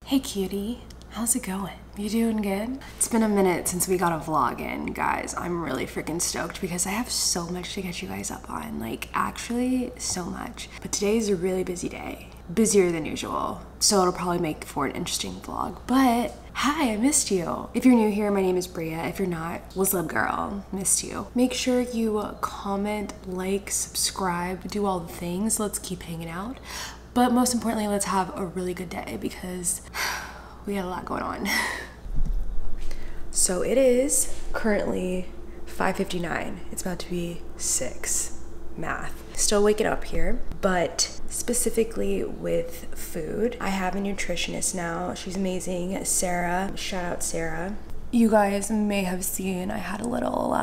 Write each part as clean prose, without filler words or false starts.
Hey cutie, how's it going? You doing good? It's been a minute since we got a vlog in, guys. I'm really freaking stoked because I have so much to get you guys up on. Like, actually, so much. But today is a really busy day. Busier than usual. So it'll probably make for an interesting vlog. But, hi, I missed you. If you're new here, my name is Bria. If you're not, what's up, girl? Missed you. Make sure you comment, like, subscribe, do all the things. Let's keep hanging out. But most importantly, let's have a really good day because we got a lot going on. So it is currently 5:59. It's about to be 6. Math. Still waking up here, but specifically with food. I have a nutritionist now. She's amazing. Sarah. Shout out Sarah. You guys may have seen I had a little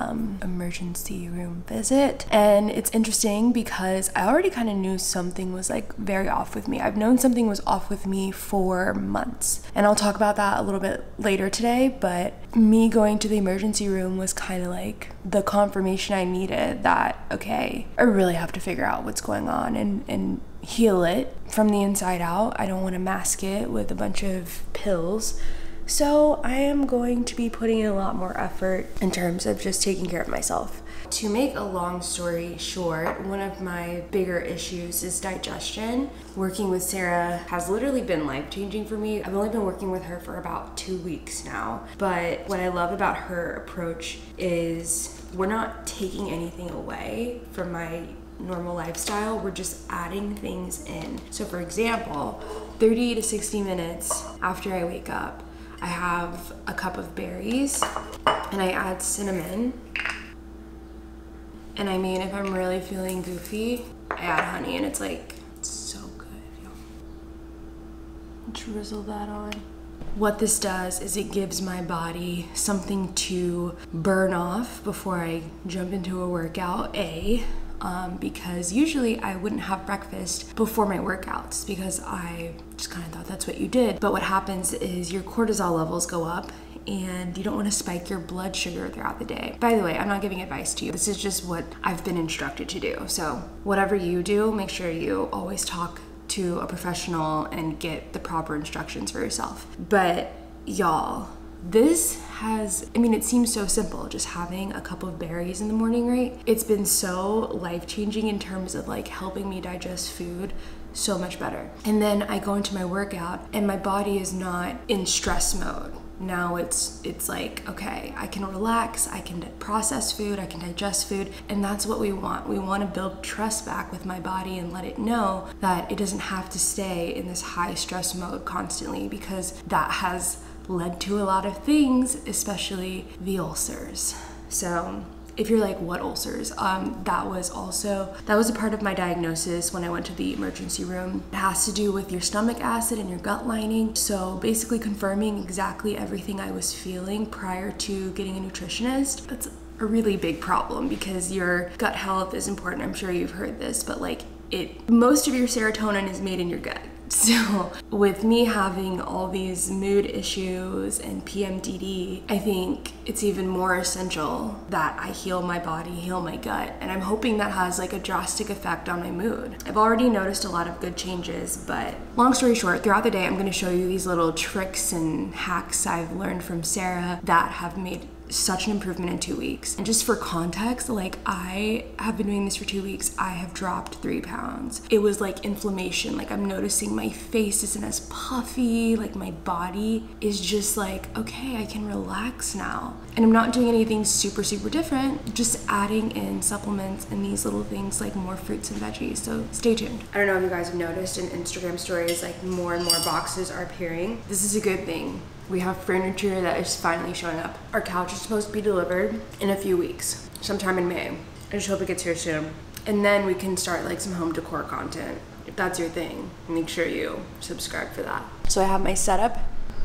emergency room visit, and it's interesting because I already kind of knew something was like very off with me. I've known something was off with me for months, and I'll talk about that a little bit later today, but me going to the emergency room was kind of like the confirmation I needed that, okay, I really have to figure out what's going on and heal it from the inside out. I don't want to mask it with a bunch of pills. So I am going to be putting in a lot more effort in terms of just taking care of myself. To make a long story short, one of my bigger issues is digestion. Working with Sarah has literally been life-changing for me. I've only been working with her for about 2 weeks now. But what I love about her approach is we're not taking anything away from my normal lifestyle, we're just adding things in. So for example, 30 to 60 minutes after I wake up, I have a cup of berries and I add cinnamon. And I mean, if I'm really feeling goofy, I add honey and it's like, it's so good. Drizzle that on. What this does is it gives my body something to burn off before I jump into a workout, because usually I wouldn't have breakfast before my workouts because I just kind of thought that's what you did. But what happens is your cortisol levels go up and you don't want to spike your blood sugar throughout the day. By the way, I'm not giving advice to you. This is just what I've been instructed to do. So whatever you do, make sure you always talk to a professional and get the proper instructions for yourself. But y'all, this has, I mean, it seems so simple, just having a cup of berries in the morning, right? It's been so life-changing in terms of like helping me digest food so much better. And then I go into my workout and my body is not in stress mode. Now it's like, okay, I can relax, I can process food, I can digest food, and that's what we want. We want to build trust back with my body and let it know that it doesn't have to stay in this high stress mode constantly, because that has led to a lot of things, especially the ulcers. So if you're like, what ulcers? That was a part of my diagnosis when I went to the emergency room. It has to do with your stomach acid and your gut lining. So basically confirming exactly everything I was feeling prior to getting a nutritionist. That's a really big problem because your gut health is important. I'm sure you've heard this, but like most of your serotonin is made in your gut. So with me having all these mood issues and PMDD, I think it's even more essential that I heal my body, heal my gut. And I'm hoping that has like a drastic effect on my mood. I've already noticed a lot of good changes, but long story short, throughout the day, I'm gonna show you these little tricks and hacks I've learned from Sarah that have made such an improvement in 2 weeks. And just for context, like I have been doing this for 2 weeks, I have dropped 3 pounds. It was like inflammation, like I'm noticing my face isn't as puffy, like my body is just like, okay, I can relax now. And I'm not doing anything super different, just adding in supplements and these little things like more fruits and veggies, so stay tuned. I don't know if you guys have noticed in Instagram stories, like more and more boxes are appearing. This is a good thing. We have furniture that is finally showing up. Our couch is supposed to be delivered in a few weeks, sometime in May. I just hope it gets here soon. And then we can start like some home decor content. If that's your thing, make sure you subscribe for that. So I have my setup.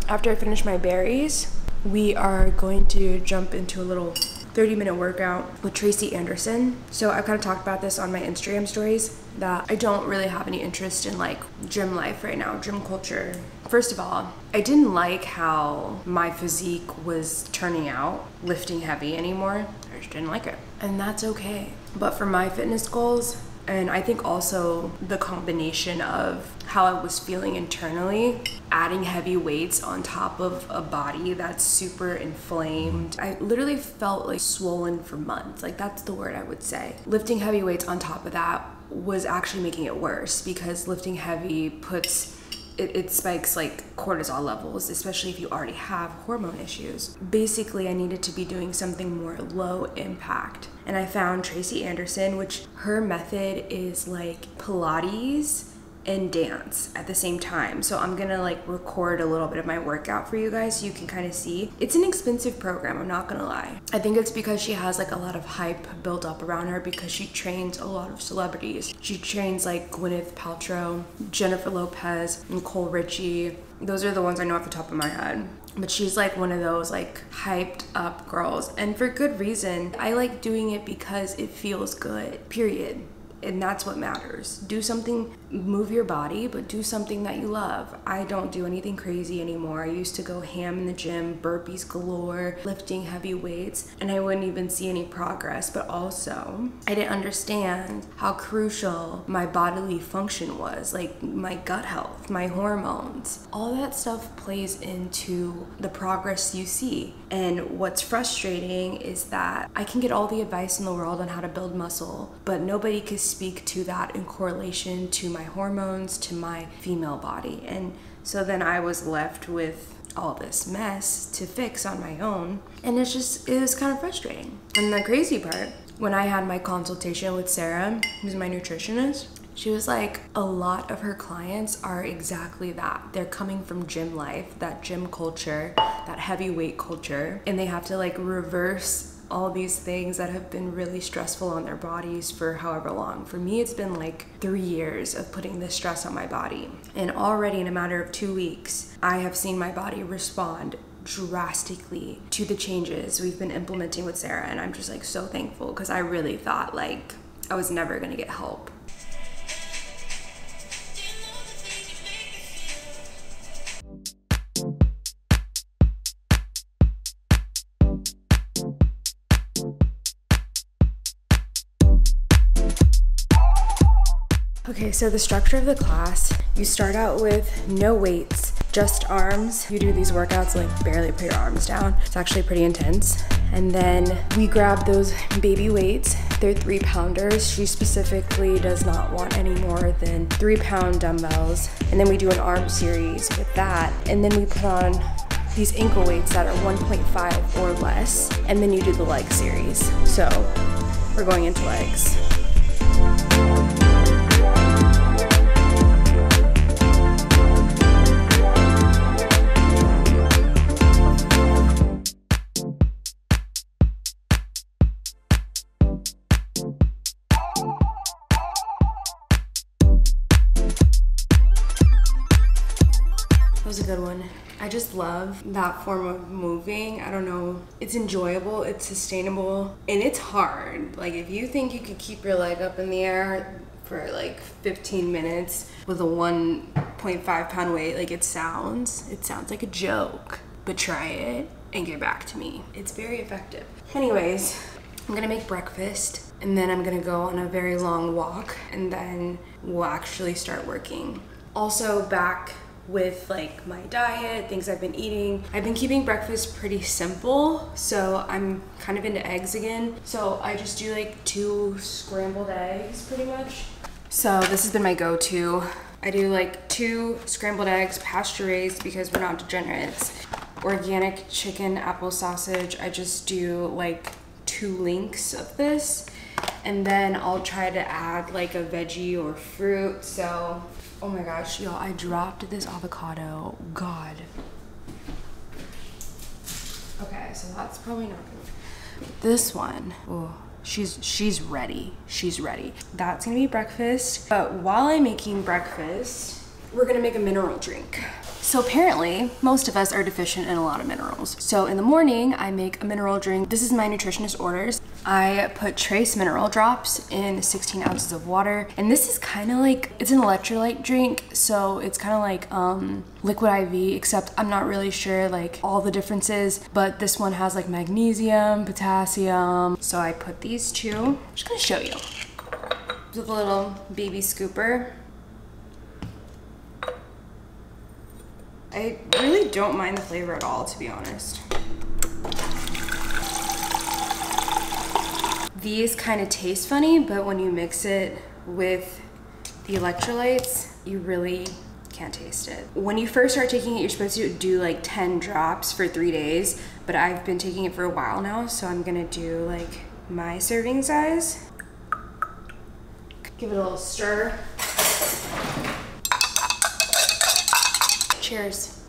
After I finish my berries, we are going to jump into a little 30-minute workout with Tracy Anderson. So I've kind of talked about this on my Instagram stories that I don't really have any interest in like gym life right now, gym culture. First of all, I didn't like how my physique was turning out lifting heavy anymore. I just didn't like it. And that's okay. But for my fitness goals, And I think also the combination of how I was feeling internally, adding heavy weights on top of a body that's super inflamed. I literally felt like swollen for months. Like, that's the word I would say. Lifting heavy weights on top of that was actually making it worse, because lifting heavy puts it spikes like cortisol levels, especially if you already have hormone issues. Basically, I needed to be doing something more low impact. And I found Tracy Anderson, which her method is like Pilates and dance at the same time. So I'm gonna like record a little bit of my workout for you guys so you can kind of see. It's an expensive program, I'm not gonna lie. I think it's because she has like a lot of hype built up around her, because she trains a lot of celebrities. She trains like Gwyneth Paltrow, Jennifer Lopez, Nicole Richie. Those are the ones I know off the top of my head. But she's like one of those like hyped up girls, and for good reason. I like doing it because it feels good, period. And that's what matters. Do something, move your body, but do something that you love. I don't do anything crazy anymore. I used to go ham in the gym, burpees galore, lifting heavy weights, and I wouldn't even see any progress. But also, I didn't understand how crucial my bodily function was, like my gut health, my hormones. All that stuff plays into the progress you see. And what's frustrating is that I can get all the advice in the world on how to build muscle, but nobody can speak to that in correlation to my hormones, to my female body. And so then I was left with all this mess to fix on my own, and it was kind of frustrating. And the crazy part, when I had my consultation with Sarah, who's my nutritionist, she was like, a lot of her clients are exactly that. They're coming from gym life, that gym culture, that heavyweight culture, and they have to like reverse all these things that have been really stressful on their bodies for however long. For me, it's been like 3 years of putting this stress on my body. And already in a matter of 2 weeks, I have seen my body respond drastically to the changes we've been implementing with Sarah. And I'm just like so thankful, because I really thought like I was never gonna get help. Okay, so the structure of the class, you start out with no weights, just arms. You do these workouts like barely put your arms down. It's actually pretty intense. And then we grab those baby weights. They're 3-pounders. She specifically does not want any more than 3-pound dumbbells. And then we do an arm series with that. And then we put on these ankle weights that are 1.5 or less. And then you do the leg series. So we're going into legs. That was a good one. I just love that form of moving. I don't know, it's enjoyable, it's sustainable, and it's hard. Like, if you think you could keep your leg up in the air for like 15 minutes with a 1.5 pound weight, like it sounds like a joke, but try it and get back to me. It's very effective. Anyways, I'm gonna make breakfast, and then I'm gonna go on a very long walk, and then we'll actually start working. Also, back with like my diet, things I've been eating. I've been keeping breakfast pretty simple, so I'm kind of into eggs again. So I just do like 2 scrambled eggs pretty much. So this has been my go-to. I do like 2 scrambled eggs, pasture raised because we're not degenerates. Organic chicken, apple sausage. I just do like 2 links of this, and then I'll try to add like a veggie or fruit. So oh my gosh, y'all, I dropped this avocado. God. Okay, so that's probably not good. This one, oh, she's ready. She's ready. That's gonna be breakfast. But while I'm making breakfast, we're gonna make a mineral drink. So apparently, most of us are deficient in a lot of minerals. So in the morning, I make a mineral drink. This is my nutritionist orders. I put trace mineral drops in 16 ounces of water. And this is kind of like, it's an electrolyte drink. So it's kind of like liquid IV, except I'm not really sure like all the differences, but this one has like magnesium, potassium. So I put these 2, I'm just gonna show you. with a little baby scooper. I really don't mind the flavor at all, to be honest. These kind of taste funny, but when you mix it with the electrolytes, you really can't taste it. When you first start taking it, you're supposed to do like 10 drops for 3 days, but I've been taking it for a while now, so I'm gonna do like my serving size. Give it a little stir. Cheers.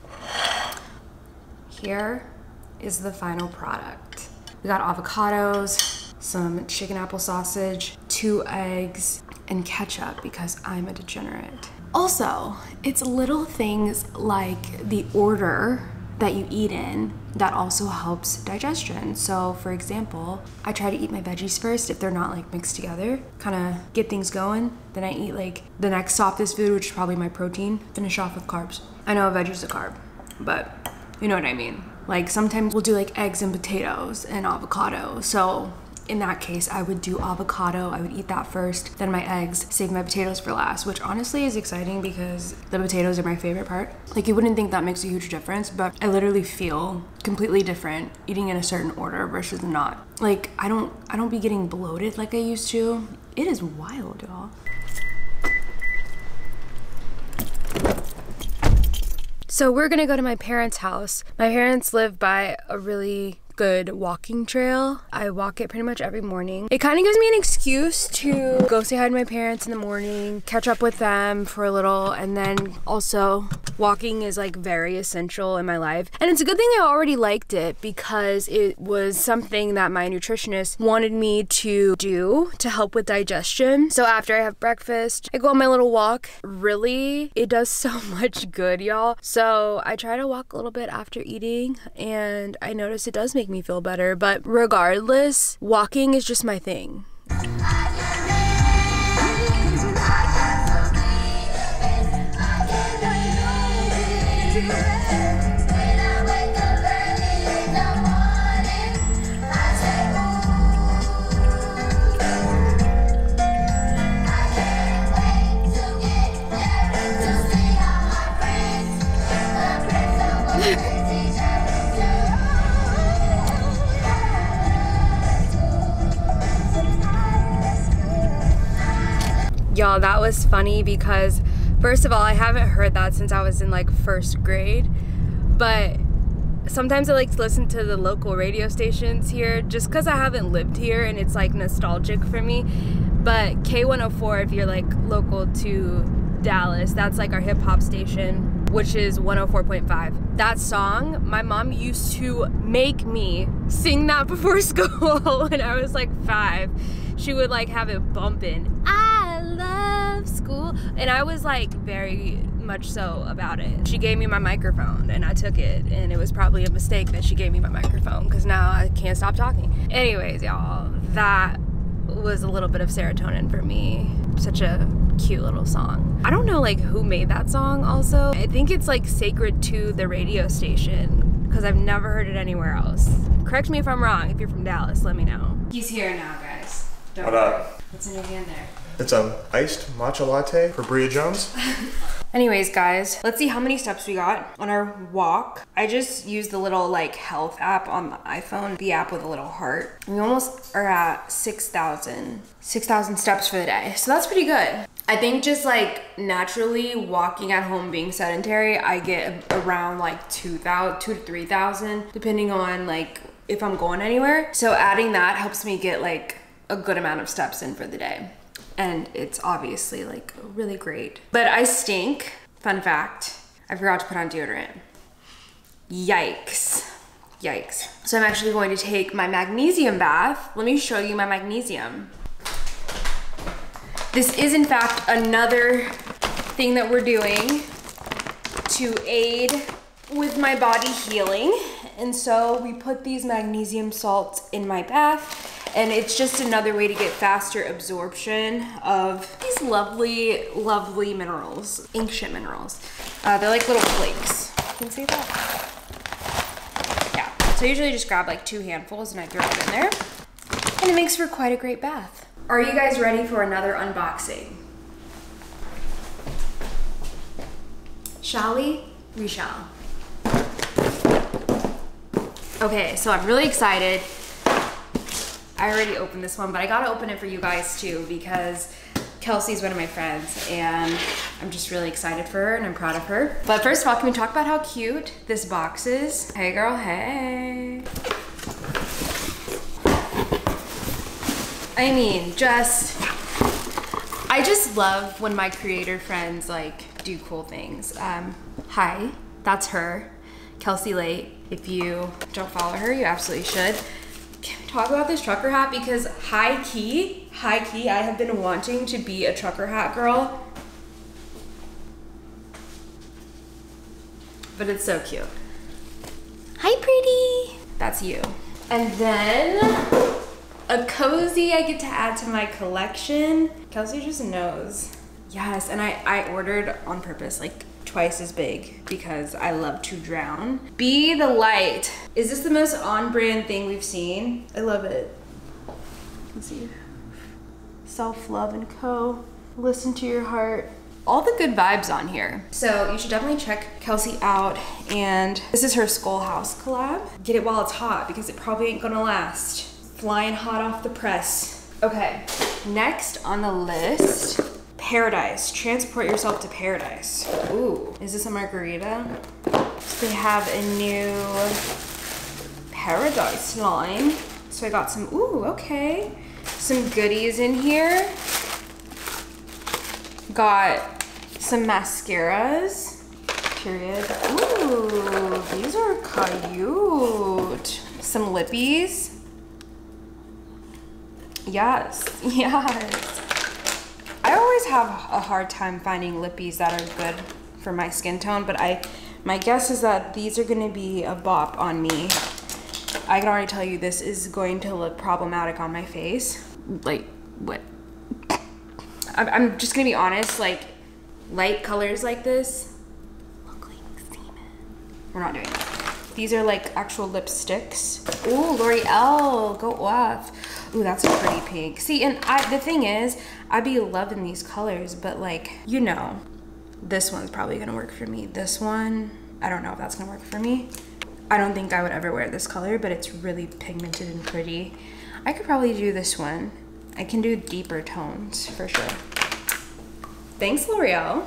Here is the final product. We got avocados, some chicken apple sausage, 2 eggs, and ketchup because I'm a degenerate. Also, it's little things like the order that you eat in that also helps digestion. So for example, I try to eat my veggies first if they're not like mixed together, kind of get things going. Then I eat like the next softest food, which is probably my protein, finish off with carbs. I know a veggie's a carb, but you know what I mean. Like sometimes we'll do like eggs and potatoes and avocado. So in that case, I would do avocado. I would eat that first, then my eggs, save my potatoes for last, which honestly is exciting because the potatoes are my favorite part. Like you wouldn't think that makes a huge difference, but I literally feel completely different eating in a certain order versus not. Like I don't be getting bloated like I used to. It is wild, y'all. So we're gonna go to my parents' house. My parents live by a really good walking trail. I walk it pretty much every morning. It kind of gives me an excuse to go say hi to my parents in the morning, catch up with them for a little, and then also walking is like very essential in my life. And it's a good thing I already liked it because it was something that my nutritionist wanted me to do to help with digestion. So after I have breakfast, I go on my little walk. Really, it does so much good, y'all. So I try to walk a little bit after eating, and I notice it does make me feel better, but regardless, walking is just my thing. Y'all, that was funny because first of all, I haven't heard that since I was in like 1st grade, but sometimes I like to listen to the local radio stations here just because I haven't lived here and it's like nostalgic for me. But K104, if you're like local to Dallas, that's like our hip hop station, which is 104.5. That song, my mom used to make me sing that before school when I was like 5. She would like have it bumping. I love school. And I was like very much so about it. She gave me my microphone and I took it, and it was probably a mistake that she gave me my microphone because now I can't stop talking. Anyways, y'all, that was a little bit of serotonin for me. Such a cute little song. I don't know like who made that song also. I think it's like sacred to the radio station because I've never heard it anywhere else. Correct me if I'm wrong. If you're from Dallas, let me know. He's here now, guys. What up? What's in your hand there? It's an iced matcha latte for Bria Jones. Anyways, guys, let's see how many steps we got on our walk. I just used the little like health app on the iPhone, the app with a little heart. We almost are at 6,000 steps for the day. So that's pretty good. I think just like naturally walking at home being sedentary, I get around like 2,000 to 3,000, depending on like if I'm going anywhere. So adding that helps me get like a good amount of steps in for the day. And it's obviously like really great. But I stink. Fun fact, I forgot to put on deodorant. Yikes. Yikes. So I'm actually going to take my magnesium bath. Let me show you my magnesium. This is in fact another thing that we're doing to aid with my body healing. And so we put these magnesium salts in my bath, and it's just another way to get faster absorption of these lovely, lovely minerals, ancient minerals. They're like little flakes. You can see that? Yeah, so I usually just grab like 2 handfuls and I throw it in there. And it makes for quite a great bath. Are you guys ready for another unboxing? Shall we? We shall. Okay, so I'm really excited. I already opened this one, but I gotta open it for you guys too because Kelsey's one of my friends and I'm just really excited for her and I'm proud of her. But first of all, can we talk about how cute this box is? Hey girl, hey. I mean, I just love when my creator friends like do cool things. Hi, that's her, Kelsey Late. If you don't follow her, you absolutely should. Can we talk about this trucker hat? Because high key, I have been wanting to be a trucker hat girl. But it's so cute. Hi, pretty. That's you. And then a cozy I get to add to my collection. Kelsey just knows. Yes, and I ordered on purpose like twice as big because I love to drown. Be the light. Is this the most on-brand thing we've seen? I love it. Let's see. Self-love and co. Listen to your heart. All the good vibes on here. So you should definitely check Kelsey out. And this is her Skull House collab. Get it while it's hot because it probably ain't gonna last. Flying hot off the press. Okay, next on the list, Paradise. Transport yourself to paradise. Ooh, is this a margarita? So they have a new Paradise line. So I got some, ooh, okay. Some goodies in here. Got some mascaras, period. Ooh, these are cute. Some lippies. Yes, yes. I always have a hard time finding lippies that are good for my skin tone, but my guess is that these are gonna be a bop on me. I can already tell you this is going to look problematic on my face. Like, what? I'm just gonna be honest, like, light colors like this look like semen. We're not doing that. These are like actual lipsticks. Ooh, L'Oreal, go off. Ooh, that's a pretty pink. See, and the thing is, I be loving these colors, but like, you know, this one's probably gonna work for me. This one, I don't know if that's gonna work for me. I don't think I would ever wear this color, but it's really pigmented and pretty. I could probably do this one. I can do deeper tones for sure. Thanks, L'Oreal.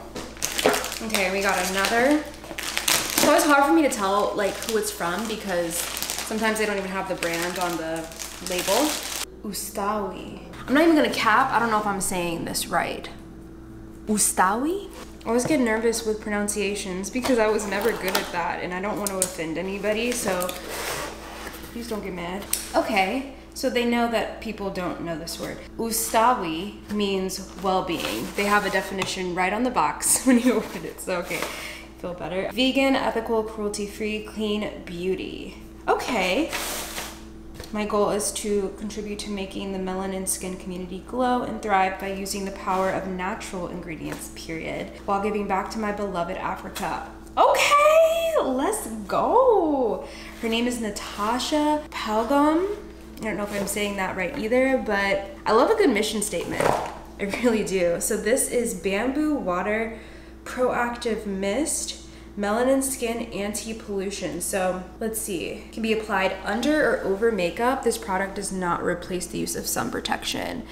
Okay, we got another. It's always hard for me to tell like who it's from because sometimes they don't even have the brand on the label. Ustawi. I'm not even gonna cap. I don't know if I'm saying this right. Ustawi? I always get nervous with pronunciations because I was never good at that and I don't want to offend anybody, so please don't get mad. Okay, so they know that people don't know this word. Ustawi means well-being. They have a definition right on the box when you open it, so okay, feel better. Vegan, ethical, cruelty-free, clean beauty. Okay. My goal is to contribute to making the melanin skin community glow and thrive by using the power of natural ingredients, period, while giving back to my beloved Africa. Okay, let's go. Her name is Natasha Palgum. I don't know if I'm saying that right either, but I love a good mission statement. I really do. So this is Bamboo Water Proactive Mist, Melanin Skin Anti-Pollution. So let's see, it can be applied under or over makeup. This product does not replace the use of sun protection.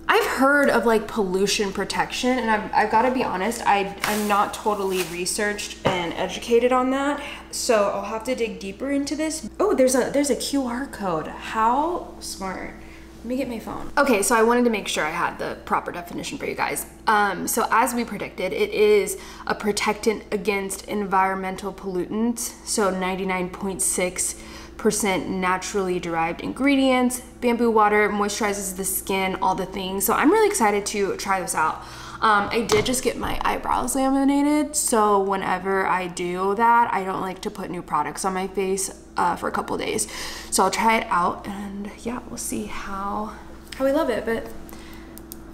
I've heard of like pollution protection and I've got to be honest, I'm not totally researched and educated on that. So I'll have to dig deeper into this. Oh, there's a QR code. How smart. Let me get my phone. Okay, so I wanted to make sure I had the proper definition for you guys. So as we predicted, it is a protectant against environmental pollutants. So 99.6% naturally derived ingredients. Bamboo water moisturizes the skin, all the things. So I'm really excited to try this out. I did just get my eyebrows laminated, so whenever I do that, I don't like to put new products on my face for a couple days. So I'll try it out and yeah, we'll see how we love it, but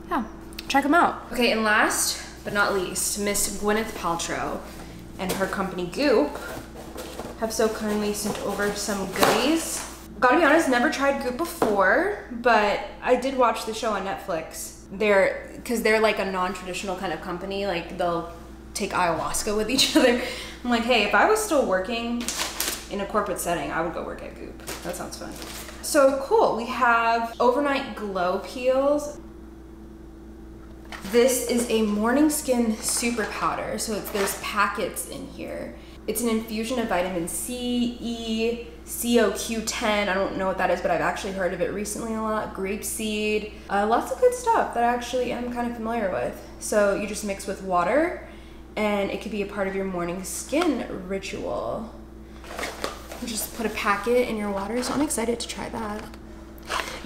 yeah, check them out. Okay, and last but not least, Miss Gwyneth Paltrow and her company Goop have so kindly sent over some goodies. Gotta be honest, never tried Goop before, but I did watch the show on Netflix. Because they're like a non-traditional kind of company, like they'll take ayahuasca with each other. I'm like, hey, if I was still working in a corporate setting, I would go work at Goop. That sounds fun. So cool, we have overnight glow peels. This is a morning skin super powder, so there's packets in here. It's an infusion of vitamin C, E, CoQ10, I don't know what that is, but I've actually heard of it recently a lot, grapeseed, lots of good stuff that I actually am kind of familiar with. So you just mix with water, and it could be a part of your morning skin ritual. You just put a packet in your water, so I'm excited to try that.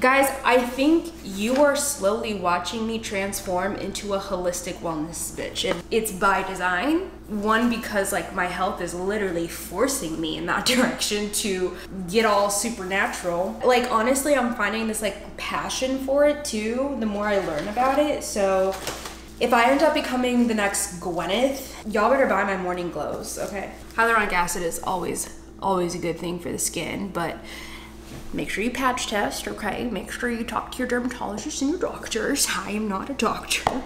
Guys, I think you are slowly watching me transform into a holistic wellness bitch. And it's by design. One, because like my health is literally forcing me in that direction to get all supernatural. Like honestly, I'm finding this like passion for it too, the more I learn about it. So if I end up becoming the next Gwyneth, y'all better buy my morning glows, okay? Hyaluronic acid is always a good thing for the skin, but make sure you patch test, okay? Make sure you talk to your dermatologist and your doctors. I am not a doctor.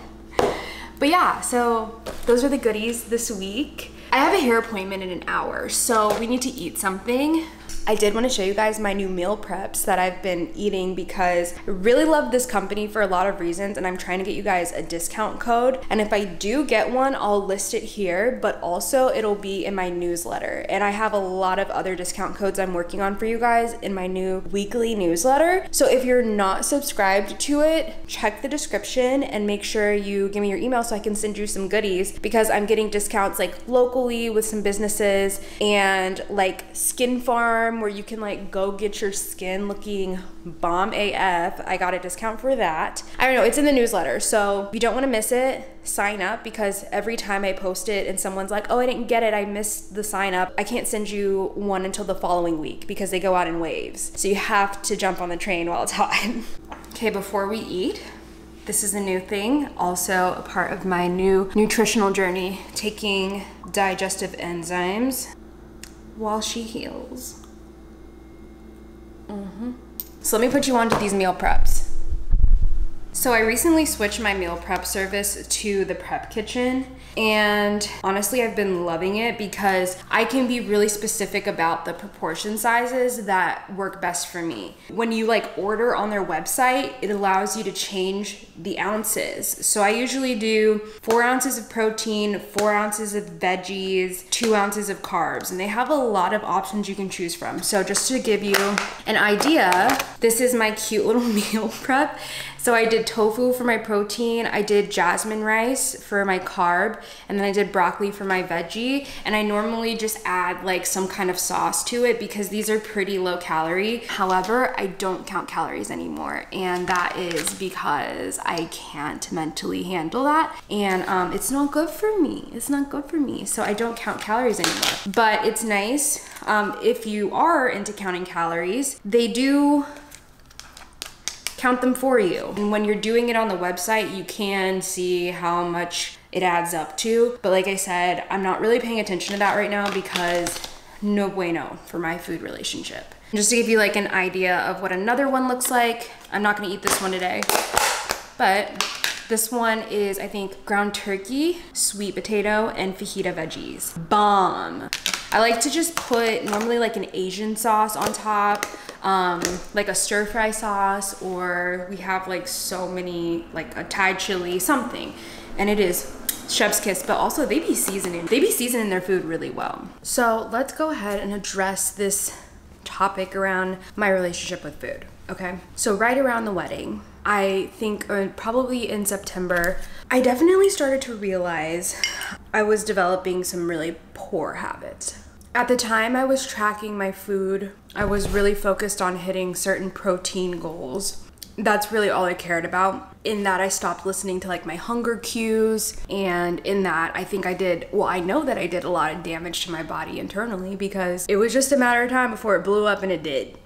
But yeah, so those are the goodies this week. I have a hair appointment in an hour, so we need to eat something. I did want to show you guys my new meal preps that I've been eating because I really love this company for a lot of reasons, and I'm trying to get you guys a discount code. And if I do get one, I'll list it here, but also it'll be in my newsletter. And I have a lot of other discount codes I'm working on for you guys in my new weekly newsletter. So if you're not subscribed to it, check the description and make sure you give me your email so I can send you some goodies, because I'm getting discounts like locally with some businesses, and like Skin Farm, where you can like go get your skin looking bomb AF. I got a discount for that. I don't know, it's in the newsletter. So if you don't want to miss it, sign up, because every time I post it and someone's like, oh, I didn't get it, I missed the sign up, I can't send you one until the following week because they go out in waves. So you have to jump on the train while it's hot. Okay, before we eat, this is a new thing, also a part of my new nutritional journey, taking digestive enzymes while she heals. So let me put you on to these meal preps. So I recently switched my meal prep service to the Prep Kitchen, and honestly I've been loving it because I can be really specific about the proportion sizes that work best for me. When you like order on their website, it allows you to change the ounces. So I usually do 4 ounces of protein, 4 ounces of veggies, 2 ounces of carbs, and they have a lot of options you can choose from. So just to give you an idea, this is my cute little meal prep. So I did tofu for my protein, I did jasmine rice for my carb, and then I did broccoli for my veggie. And I normally just add like some kind of sauce to it because these are pretty low calorie. However, I don't count calories anymore, and that is because I can't mentally handle that, and it's not good for me. It's not good for me, so I don't count calories anymore. But it's nice if you are into counting calories, they do count them for you. And when you're doing it on the website, you can see how much it adds up to. But like I said, I'm not really paying attention to that right now because no bueno for my food relationship. Just to give you like an idea of what another one looks like, I'm not gonna eat this one today, but this one is, I think, ground turkey, sweet potato, and fajita veggies. Bomb. I like to just put normally like an Asian sauce on top, like a stir fry sauce, or we have like so many, like a Thai chili, something. And it is chef's kiss, but also they be seasoning their food really well. So let's go ahead and address this topic around my relationship with food, okay? So right around the wedding, I think probably in September, I definitely started to realize I was developing some really poor habits. At the time I was tracking my food, I was really focused on hitting certain protein goals. That's really all I cared about. In that, I stopped listening to like my hunger cues, and in that I think I did, well, I know that I did a lot of damage to my body internally because it was just a matter of time before it blew up, and it did.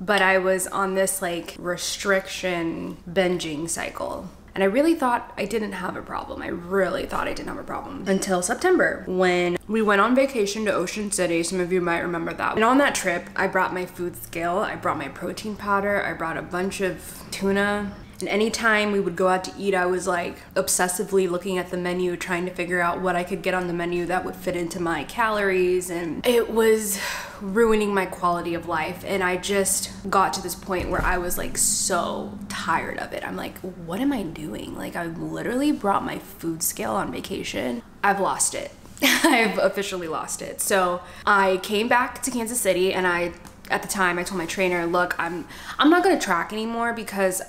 But I was on this like restriction binging cycle. And I really thought I didn't have a problem. I really thought I didn't have a problem until September when we went on vacation to Ocean City. Some of you might remember that. And on that trip, I brought my food scale, I brought my protein powder, I brought a bunch of tuna. And anytime we would go out to eat, I was like obsessively looking at the menu, trying to figure out what I could get on the menu that would fit into my calories. And it was ruining my quality of life. And I just got to this point where I was like so tired of it. I'm like, what am I doing? Like, I literally brought my food scale on vacation. I've lost it. I've officially lost it. So I came back to Kansas City, and at the time I told my trainer, look, I'm not gonna track anymore because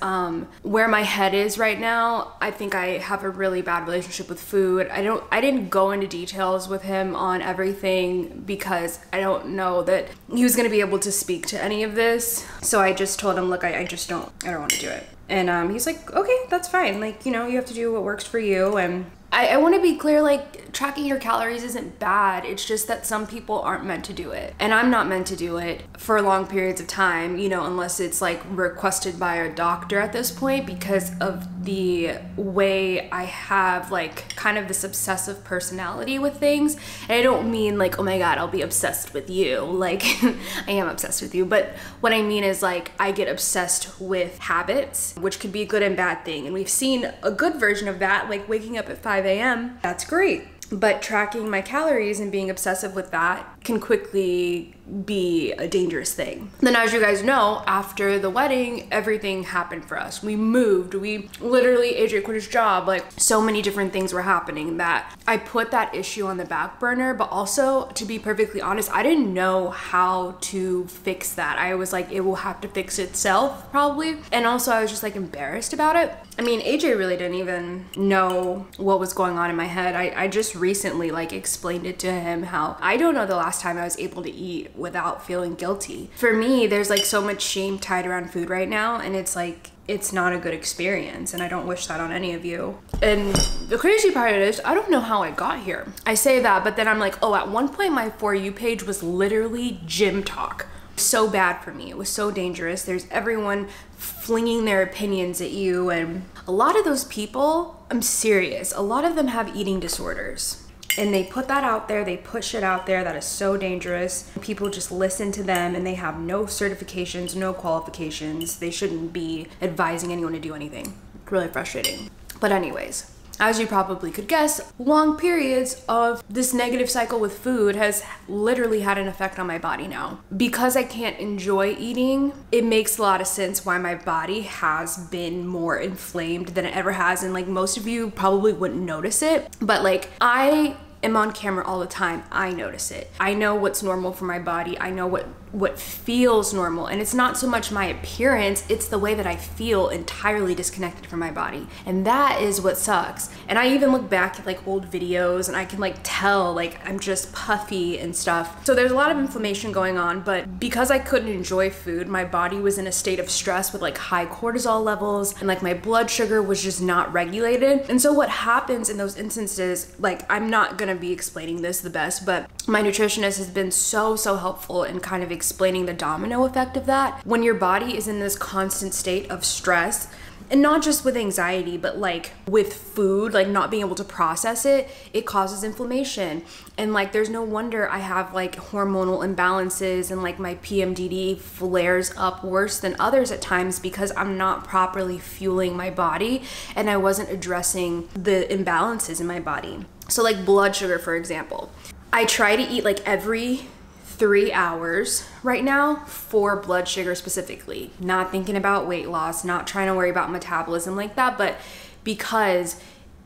where my head is right now, I think I have a really bad relationship with food. I didn't go into details with him on everything because I don't know that he was gonna be able to speak to any of this. So I just told him, look, I don't want to do it. And he's like, okay, that's fine. Like, you know, you have to do what works for you. And I want to be clear, like, tracking your calories isn't bad. It's just that some people aren't meant to do it. And I'm not meant to do it for long periods of time, you know, unless it's like requested by a doctor at this point, because of the way I have like kind of this obsessive personality with things. And I don't mean like, oh my God, I'll be obsessed with you. Like, I am obsessed with you. But what I mean is like, I get obsessed with habits, which could be a good and bad thing. And we've seen a good version of that, like waking up at 5 a.m. That's great. But tracking my calories and being obsessive with that can quickly be a dangerous thing. Then, as you guys know, after the wedding, everything happened for us. We moved, we literally, AJ quit his job, like so many different things were happening that I put that issue on the back burner. But also, to be perfectly honest, I didn't know how to fix that. I was like, it will have to fix itself probably. And also I was just like embarrassed about it. I mean, AJ really didn't even know what was going on in my head. I just recently like explained it to him how I don't know the last time I was able to eat without feeling guilty. For me, there's like so much shame tied around food right now, and it's like, it's not a good experience, and I don't wish that on any of you. And the crazy part of it is, I don't know how I got here. I say that, but then I'm like, oh, at one point my For You page was literally gym talk. So bad for me. It was so dangerous. There's everyone flinging their opinions at you, and a lot of those people, I'm serious, a lot of them have eating disorders. And they put that out there, they put shit out there that is so dangerous. People just listen to them, and they have no certifications, no qualifications. They shouldn't be advising anyone to do anything. It's really frustrating. But anyways, as you probably could guess, long periods of this negative cycle with food has literally had an effect on my body now. Because I can't enjoy eating, it makes a lot of sense why my body has been more inflamed than it ever has. And like most of you probably wouldn't notice it, but like I am on camera all the time. I notice it. I know what's normal for my body. I know what feels normal. And it's not so much my appearance, it's the way that I feel entirely disconnected from my body. And that is what sucks. And I even look back at like old videos and I can like tell like I'm just puffy and stuff. So there's a lot of inflammation going on, but because I couldn't enjoy food, my body was in a state of stress with like high cortisol levels, and like my blood sugar was just not regulated. And so what happens in those instances, like I'm not gonna be explaining this the best, but my nutritionist has been so helpful in kind of explaining the domino effect of that. When your body is in this constant state of stress, and not just with anxiety, but like with food, like not being able to process it, it causes inflammation. And like there's no wonder I have like hormonal imbalances, and like my PMDD flares up worse than others at times because I'm not properly fueling my body and I wasn't addressing the imbalances in my body. So like blood sugar, for example, I try to eat like every 3 hours right now for blood sugar specifically, not thinking about weight loss, not trying to worry about metabolism like that, but because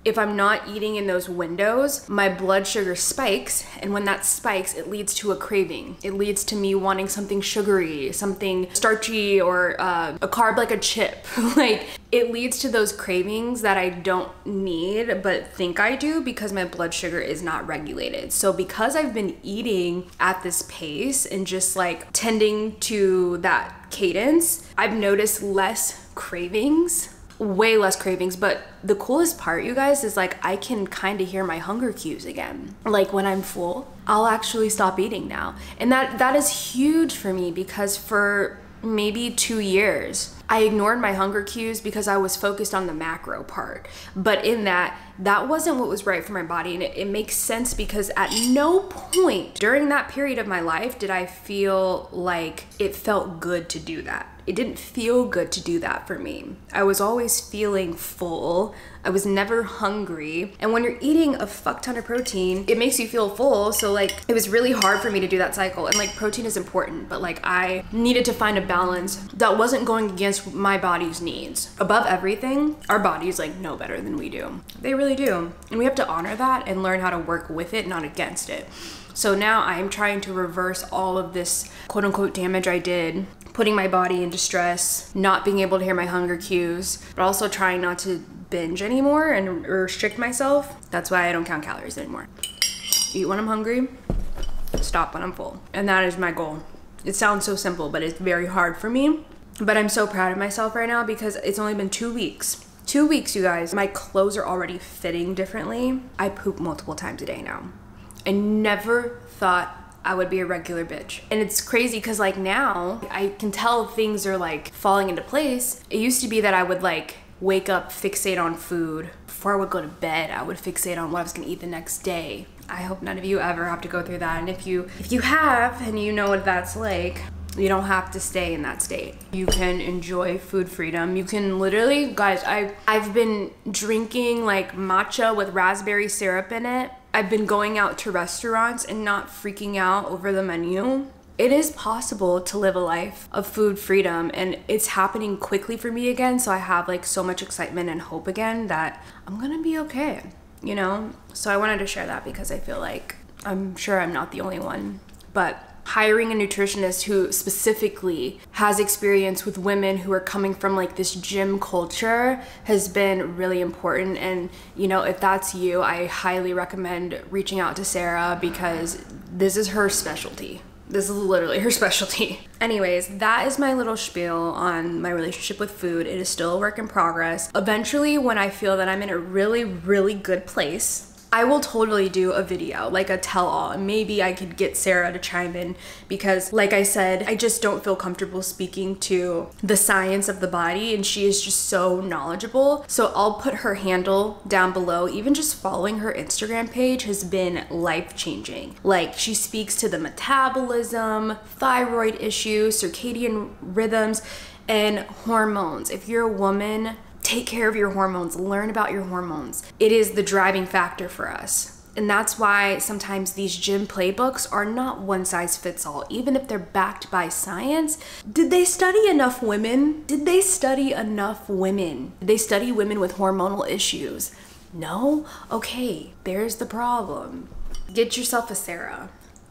if I'm not eating in those windows, my blood sugar spikes, and when that spikes, it leads to a craving. It leads to me wanting something sugary, something starchy, or a carb like a chip. Like it leads to those cravings that I don't need but think I do because my blood sugar is not regulated. So because I've been eating at this pace and just like tending to that cadence, I've noticed less cravings, way less cravings. But the coolest part, you guys, is like I can kind of hear my hunger cues again. Like when I'm full, I'll actually stop eating now. And that is huge for me because for maybe 2 years, I ignored my hunger cues because I was focused on the macro part. But in that wasn't what was right for my body. And it makes sense because at no point during that period of my life did I feel like it felt good to do that. It didn't feel good to do that for me. I was always feeling full. I was never hungry. And when you're eating a fuck ton of protein, it makes you feel full. So like, it was really hard for me to do that cycle. And like, protein is important, but like, I needed to find a balance that wasn't going against my body's needs. Above everything, our bodies like know better than we do. They really do. And we have to honor that and learn how to work with it, not against it. So now I am trying to reverse all of this quote unquote damage I did, putting my body into stress, not being able to hear my hunger cues, but also trying not to binge anymore and restrict myself. That's why I don't count calories anymore. Eat when I'm hungry, stop when I'm full. And that is my goal. It sounds so simple, but it's very hard for me. But I'm so proud of myself right now because it's only been 2 weeks. 2 weeks, you guys. My clothes are already fitting differently. I poop multiple times a day now. I never thought I would be a regular bitch. And it's crazy because like now I can tell things are like falling into place. It used to be that I would like wake up, fixate on food. Before I would go to bed, I would fixate on what I was gonna eat the next day. I hope none of you ever have to go through that. And if you have and you know what that's like, you don't have to stay in that state. You can enjoy food freedom. You can literally, guys, I've been drinking like matcha with raspberry syrup in it. I've been going out to restaurants and not freaking out over the menu. It is possible to live a life of food freedom, and it's happening quickly for me again. So I have like so much excitement and hope again that I'm gonna be okay, you know? So I wanted to share that because I feel like I'm sure I'm not the only one, but hiring a nutritionist who specifically has experience with women who are coming from like this gym culture has been really important. And you know, if that's you, I highly recommend reaching out to Sarah because this is her specialty. This is literally her specialty. Anyways, that is my little spiel on my relationship with food. It is still a work in progress. Eventually, when I feel that I'm in a really, really good place, I will totally do a video, like a tell-all, and maybe I could get Sarah to chime in because like I said, I just don't feel comfortable speaking to the science of the body, and she is just so knowledgeable. So I'll put her handle down below. Even just following her Instagram page has been life-changing. Like, she speaks to the metabolism, thyroid issues, circadian rhythms, and hormones. If you're a woman, take care of your hormones, learn about your hormones. It is the driving factor for us. And that's why sometimes these gym playbooks are not one size fits all, even if they're backed by science. Did they study enough women? Did they study enough women? Did they study women with hormonal issues? No? Okay, there's the problem. Get yourself a Sarah.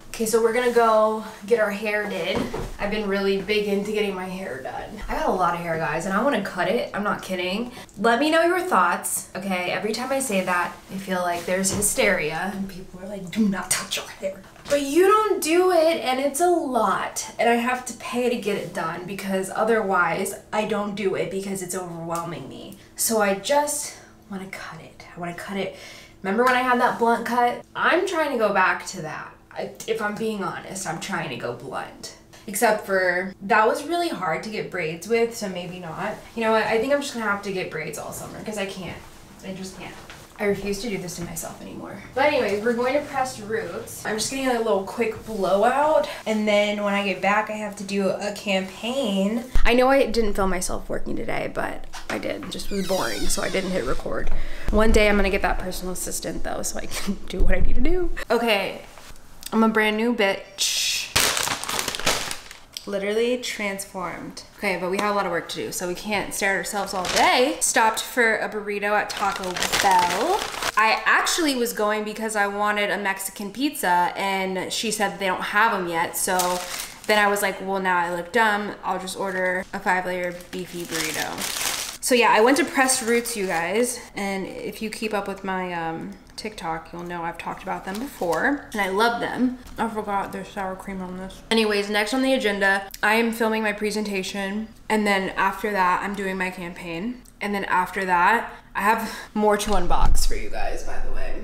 Okay, so we're gonna go get our hair did. I've been really big into getting my hair done. I got a lot of hair, guys, and I wanna cut it. I'm not kidding. Let me know your thoughts, okay? Every time I say that, I feel like there's hysteria, and people are like, do not touch your hair. But you don't do it, and it's a lot, and I have to pay to get it done because otherwise I don't do it because it's overwhelming me. So I just wanna cut it. I wanna cut it. Remember when I had that blunt cut? I'm trying to go back to that. If I'm being honest, I'm trying to go blunt. Except for, that was really hard to get braids with, so maybe not. You know what, I think I'm just gonna have to get braids all summer, because I can't. I just can't. I refuse to do this to myself anymore. But anyways, we're going to press roots. I'm just getting a little quick blowout, and then when I get back, I have to do a campaign. I know I didn't film myself working today, but I did. It just was boring, so I didn't hit record. One day I'm gonna get that personal assistant though, so I can do what I need to do. Okay. I'm a brand new bitch. Literally transformed. Okay, but we have a lot of work to do, so we can't stare at ourselves all day. Stopped for a burrito at Taco Bell. I actually was going because I wanted a Mexican pizza, and she said they don't have them yet, so then I was like, well, now I look dumb. I'll just order a 5-layer beefy burrito. So yeah, I went to Pressed Roots, you guys, and if you keep up with my TikTok, you'll know I've talked about them before, and I love them. I forgot there's sour cream on this. Anyways, next on the agenda, I am filming my presentation, and then after that, I'm doing my campaign, and then after that, I have more to unbox for you guys, by the way.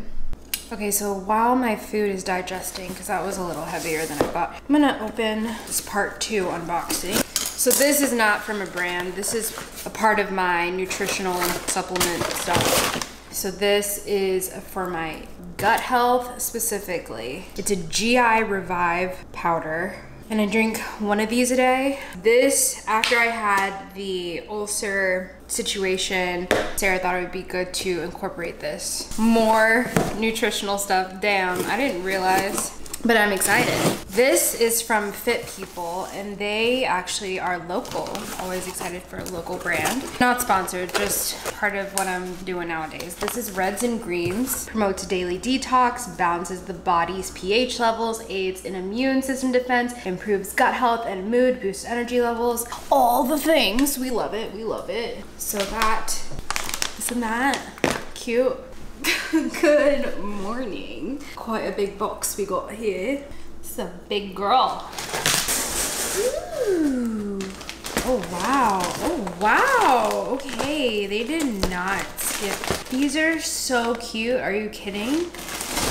Okay, so while my food is digesting, because that was a little heavier than I thought, I'm gonna open this part 2 unboxing. So this is not from a brand. This is a part of my nutritional supplement stuff. So this is for my gut health specifically. It's a GI Revive powder. And I drink one of these a day. This, after I had the ulcer situation, Sarah thought it would be good to incorporate this. More nutritional stuff. Damn, I didn't realize. But I'm excited. This is from Fit People, and they actually are local. Always excited for a local brand. Not sponsored, just part of what I'm doing nowadays. This is Reds and Greens. Promotes daily detox, balances the body's pH levels, aids in immune system defense, improves gut health and mood, boosts energy levels. All the things. We love it, we love it. So that, isn't that cute? Good morning. Quite a big box we got here. This is a big girl. Ooh. Oh wow. Oh wow. Okay, they did not skip. These are so cute. Are you kidding?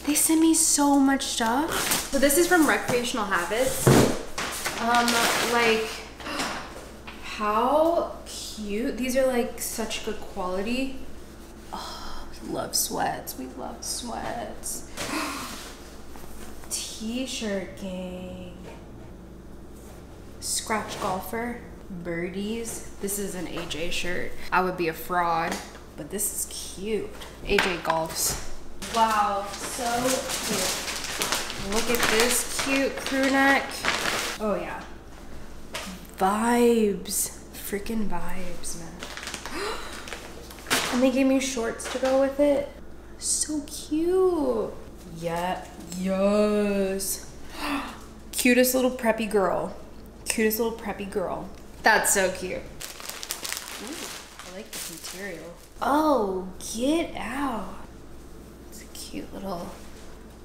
They sent me so much stuff. So this is from Recreational Habits. Like, how cute. These are like such good quality. Love sweats. We love sweats. T-shirt gang. Scratch golfer. Birdies. This is an AJ shirt. I would be a fraud, but this is cute. AJ golfs. Wow, so cute. Look at this cute crew neck. Oh yeah. Vibes. Freaking vibes, man. And they gave me shorts to go with it. So cute. Yeah, yes. Cutest little preppy girl. Cutest little preppy girl. That's so cute. Ooh, I like this material. Oh, get out. It's a cute little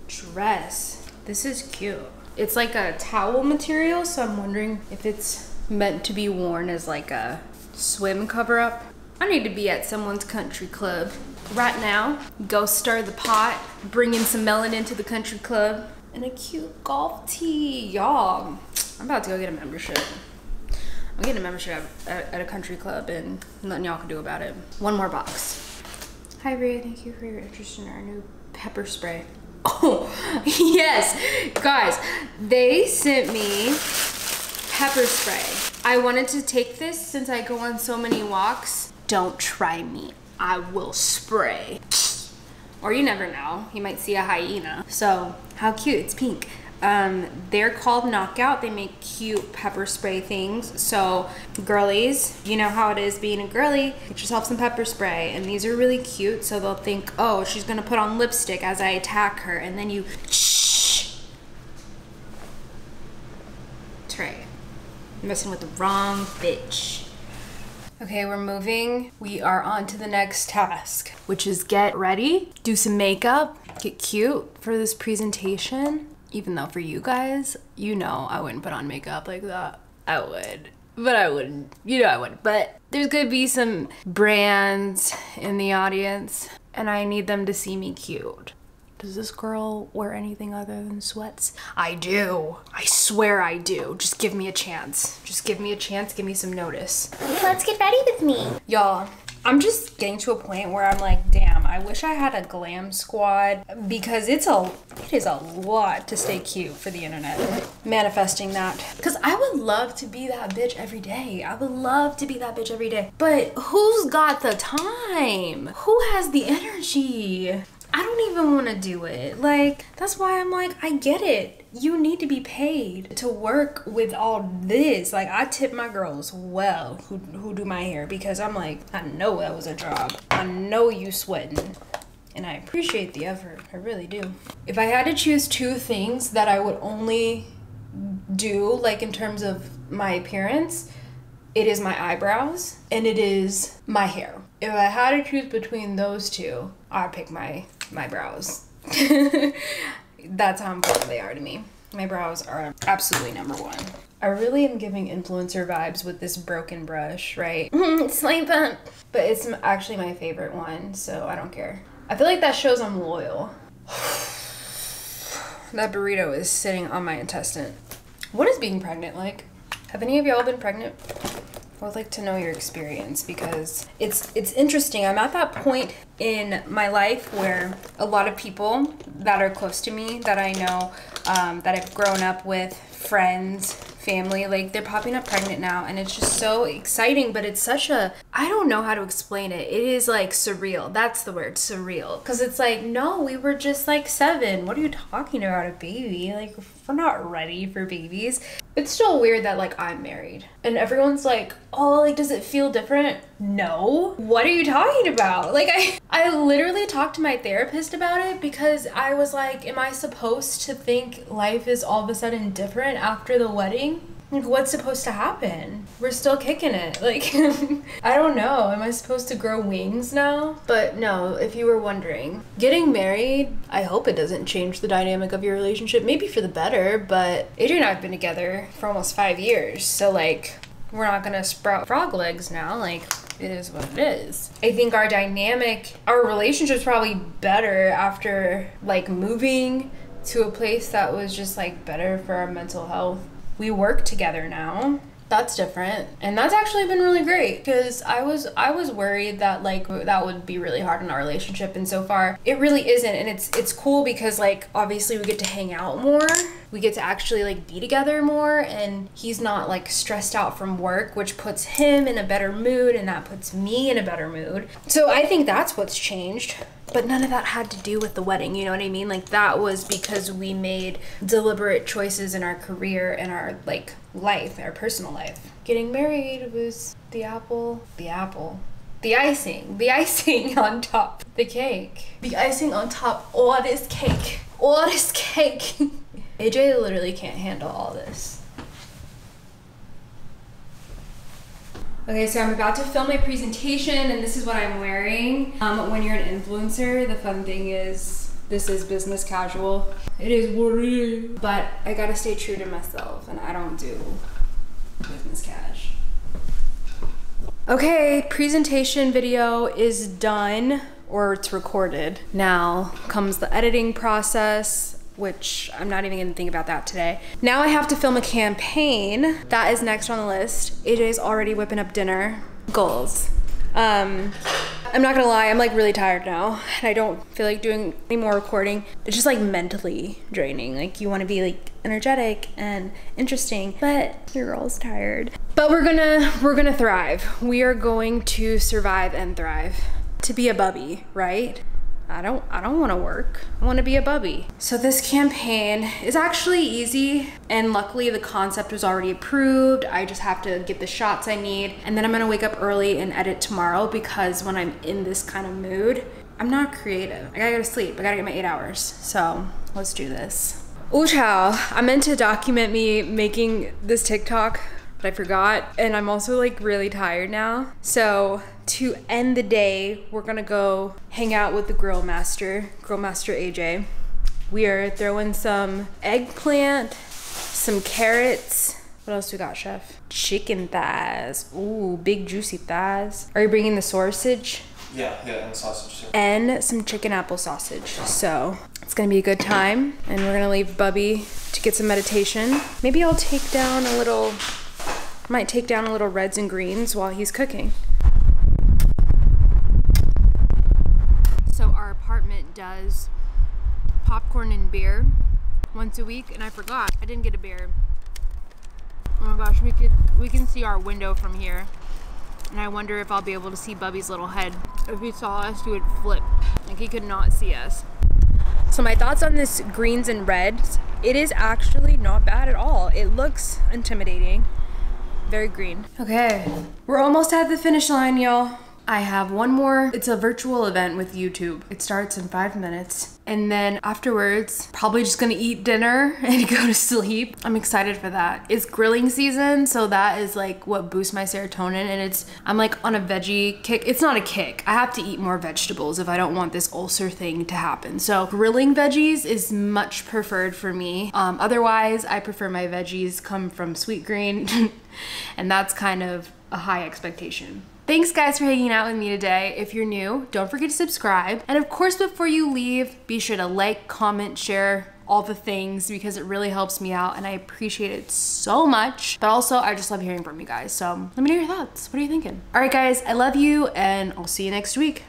dress. This is cute. It's like a towel material, so I'm wondering if it's meant to be worn as like a swim cover-up. I need to be at someone's country club right now. Go stir the pot, bring in some melanin to the country club, and a cute golf tee. Y'all, I'm about to go get a membership. I'm getting a membership at a country club, and nothing y'all can do about it. One more box. Hi, Rhea. Thank you for your interest in our new pepper spray. Oh, yes. Guys, they sent me pepper spray. I wanted to take this since I go on so many walks. Don't try me. I will spray. Or you never know. You might see a hyena. So, how cute. It's pink. They're called Knockout. They make cute pepper spray things. So, girlies, you know how it is being a girly. Get yourself some pepper spray. And these are really cute. So they'll think, oh, she's gonna put on lipstick as I attack her. And then you, shh. That's right. You're messing with the wrong bitch. Okay, we're moving. We are on to the next task, which is get ready, do some makeup, get cute for this presentation. Even though for you guys, you know I wouldn't put on makeup like that. I would, but I wouldn't. You know I wouldn't. But there's gonna be some brands in the audience, and I need them to see me cute. Does this girl wear anything other than sweats? I do. I swear I do. Just give me a chance. Just give me a chance. Give me some notice. Let's get ready with me. Y'all, I'm just getting to a point where I'm like, damn, I wish I had a glam squad because it is a lot to stay cute for the internet. Manifesting that. Because I would love to be that bitch every day. I would love to be that bitch every day. But who's got the time? Who has the energy? I don't even want to do it. Like, that's why I'm like, I get it. You need to be paid to work with all this. Like, I tip my girls well who do my hair because I'm like, I know that was a job. I know you sweating. And I appreciate the effort. I really do. If I had to choose two things that I would only do, like in terms of my appearance, it is my eyebrows and it is my hair. If I had to choose between those two, I'd pick my brows. That's how important they are to me. My brows are absolutely number one. I really am giving influencer vibes with this broken brush, right? Slight bump. But it's actually my favorite one, so I don't care. I feel like that shows I'm loyal. That burrito is sitting on my intestine. What is being pregnant like? Have any of y'all been pregnant? I would like to know your experience because it's interesting. I'm at that point in my life where a lot of people that are close to me, that I know, that I've grown up with, friends, family, like they're popping up pregnant now, and it's just so exciting. But it's such a, I don't know how to explain it. It is like surreal. That's the word, surreal. Because it's like, no, we were just like 7. What are you talking about, a baby? Like, we're not ready for babies. It's still weird that like I'm married and everyone's like, oh, like, does it feel different? No. What are you talking about? Like, I literally talked to my therapist about it because I was like, am I supposed to think life is all of a sudden different after the wedding? Like, what's supposed to happen? We're still kicking it. Like, I don't know. Am I supposed to grow wings now? But no, if you were wondering, getting married, I hope it doesn't change the dynamic of your relationship. Maybe for the better, but AJ and I have been together for almost 5 years. So like, we're not gonna sprout frog legs now. Like, it is what it is. I think our dynamic, our relationship's probably better after like moving to a place that was just like better for our mental health. We work together now. That's different. And that's actually been really great because I was worried that like that would be really hard in our relationship, and so far it really isn't. And it's cool because like obviously we get to hang out more. We get to actually like be together more, and he's not like stressed out from work, which puts him in a better mood, and that puts me in a better mood. So I think that's what's changed. But none of that had to do with the wedding, you know what I mean? Like, that was because we made deliberate choices in our career and our like life, our personal life. Getting married was the icing on top, the cake. The icing on top, all this cake. AJ literally can't handle all this. Okay, so I'm about to film my presentation, and this is what I'm wearing. When you're an influencer, the fun thing is this is business casual. It is what it is. But I gotta stay true to myself, and I don't do business cash. Okay, presentation video is done, or it's recorded. Now comes the editing process, which I'm not even gonna think about that today. Now I have to film a campaign. That is next on the list. AJ's already whipping up dinner. Goals. I'm not gonna lie, I'm like really tired now, and I don't feel like doing any more recording. It's just like mentally draining. Like, you wanna be like energetic and interesting, but your girl's tired. But we're gonna thrive. We are going to survive and thrive. To be a bubby, right? I don't want to work. I want to be a bubby. So this campaign is actually easy, and luckily the concept was already approved. I just have to get the shots I need, and then I'm gonna wake up early and edit tomorrow, because when I'm in this kind of mood, I'm not creative. I gotta go to sleep. I gotta get my 8 hours. So let's do this. Ooh, child. I meant to document me making this TikTok, but I forgot, and I'm also like really tired now. So to end the day, we're gonna go hang out with the grill master AJ. We are throwing some eggplant, some carrots. What else we got, chef? Chicken thighs. Ooh, big juicy thighs. Are you bringing the sausage? Yeah, and the sausage too. And some chicken apple sausage. So it's gonna be a good time, and we're gonna leave Bubby to get some meditation. Maybe I'll take down a little, might take down a little reds and greens while he's cooking. So our apartment does popcorn and beer once a week, and I forgot, I didn't get a beer. Oh my gosh, we can see our window from here, and I wonder if I'll be able to see Bubby's little head. If he saw us, he would flip, like he could not see us. So my thoughts on this greens and reds, it is actually not bad at all. It looks intimidating. Very green. Okay, we're almost at the finish line, y'all. I have one more. It's a virtual event with YouTube. It starts in 5 minutes. And then afterwards, probably just gonna eat dinner and go to sleep. I'm excited for that. It's grilling season, so that is like what boosts my serotonin, and I'm like on a veggie kick. It's not a kick. I have to eat more vegetables if I don't want this ulcer thing to happen. So grilling veggies is much preferred for me. Otherwise, I prefer my veggies come from Sweet Green, and that's kind of a high expectation. Thanks guys for hanging out with me today. If you're new, don't forget to subscribe. And of course, before you leave, be sure to like, comment, share, all all the things because it really helps me out and I appreciate it so much. But also I just love hearing from you guys. So let me know your thoughts. What are you thinking? All right guys, I love you and I'll see you next week.